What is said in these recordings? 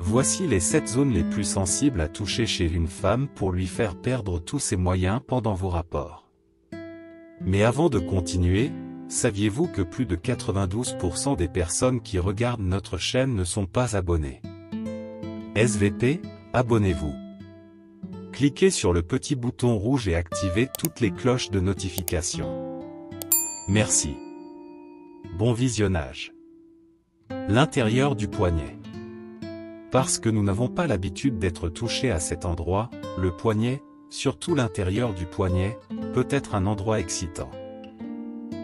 Voici les 7 zones les plus sensibles à toucher chez une femme pour lui faire perdre tous ses moyens pendant vos rapports. Mais avant de continuer, saviez-vous que plus de 92% des personnes qui regardent notre chaîne ne sont pas abonnées? SVP, abonnez-vous. Cliquez sur le petit bouton rouge et activez toutes les cloches de notification. Merci. Bon visionnage. L'intérieur du poignet. Parce que nous n'avons pas l'habitude d'être touchés à cet endroit, le poignet, surtout l'intérieur du poignet, peut être un endroit excitant.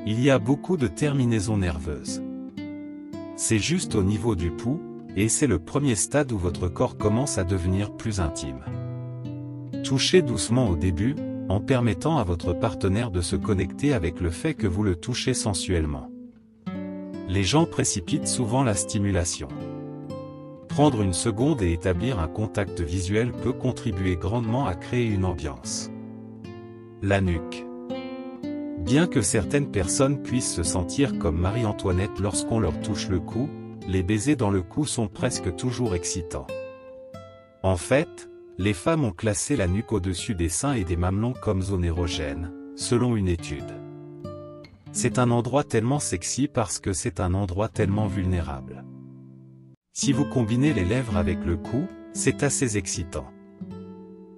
Il y a beaucoup de terminaisons nerveuses. C'est juste au niveau du pouls, et c'est le premier stade où votre corps commence à devenir plus intime. Touchez doucement au début, en permettant à votre partenaire de se connecter avec le fait que vous le touchez sensuellement. Les gens précipitent souvent la stimulation. Prendre une seconde et établir un contact visuel peut contribuer grandement à créer une ambiance. La nuque. Bien que certaines personnes puissent se sentir comme Marie-Antoinette lorsqu'on leur touche le cou, les baisers dans le cou sont presque toujours excitants. En fait, les femmes ont classé la nuque au-dessus des seins et des mamelons comme zone érogène, selon une étude. C'est un endroit tellement sexy parce que c'est un endroit tellement vulnérable. Si vous combinez les lèvres avec le cou, c'est assez excitant.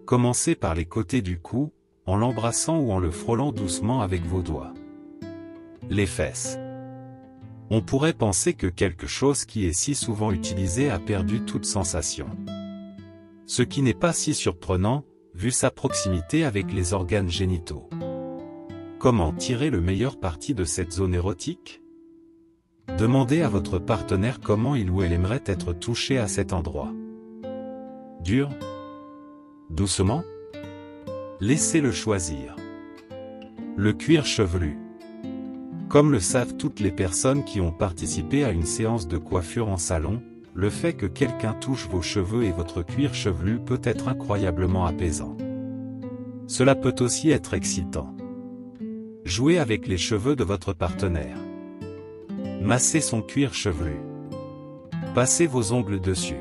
Commencez par les côtés du cou, en l'embrassant ou en le frôlant doucement avec vos doigts. Les fesses. On pourrait penser que quelque chose qui est si souvent utilisé a perdu toute sensation. Ce qui n'est pas si surprenant, vu sa proximité avec les organes génitaux. Comment tirer le meilleur parti de cette zone érotique? Demandez à votre partenaire comment il ou elle aimerait être touché à cet endroit. Dur? Doucement? Laissez-le choisir. Le cuir chevelu. Comme le savent toutes les personnes qui ont participé à une séance de coiffure en salon, le fait que quelqu'un touche vos cheveux et votre cuir chevelu peut être incroyablement apaisant. Cela peut aussi être excitant. Jouez avec les cheveux de votre partenaire. Massez son cuir chevelu. Passez vos ongles dessus.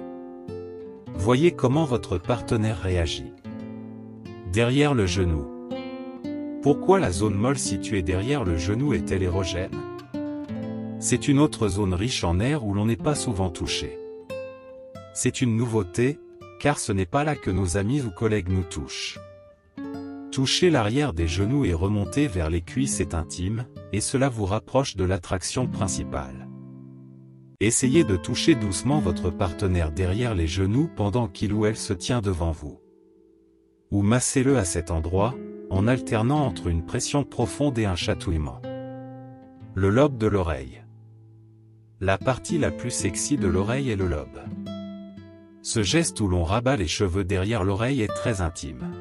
Voyez comment votre partenaire réagit. Derrière le genou. Pourquoi la zone molle située derrière le genou est-elle érogène? C'est une autre zone riche en air où l'on n'est pas souvent touché. C'est une nouveauté, car ce n'est pas là que nos amis ou collègues nous touchent. Toucher l'arrière des genoux et remonter vers les cuisses est intime, et cela vous rapproche de l'attraction principale. Essayez de toucher doucement votre partenaire derrière les genoux pendant qu'il ou elle se tient devant vous. Ou massez-le à cet endroit, en alternant entre une pression profonde et un chatouillement. Le lobe de l'oreille. La partie la plus sexy de l'oreille est le lobe. Ce geste où l'on rabat les cheveux derrière l'oreille est très intime.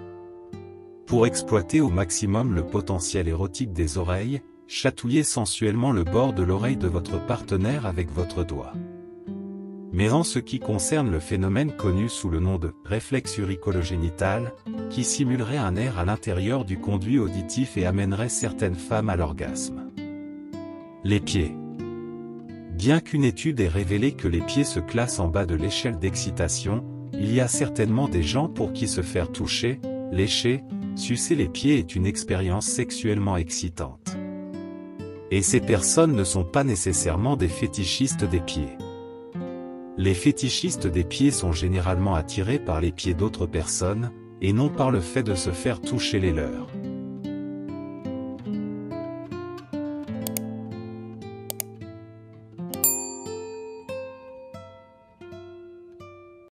Pour exploiter au maximum le potentiel érotique des oreilles, chatouillez sensuellement le bord de l'oreille de votre partenaire avec votre doigt. Mais en ce qui concerne le phénomène connu sous le nom de réflexe auriculo-génital, qui simulerait un nerf à l'intérieur du conduit auditif et amènerait certaines femmes à l'orgasme. Les pieds. Bien qu'une étude ait révélé que les pieds se classent en bas de l'échelle d'excitation, il y a certainement des gens pour qui se faire toucher, lécher, sucer les pieds est une expérience sexuellement excitante. Et ces personnes ne sont pas nécessairement des fétichistes des pieds. Les fétichistes des pieds sont généralement attirés par les pieds d'autres personnes, et non par le fait de se faire toucher les leurs.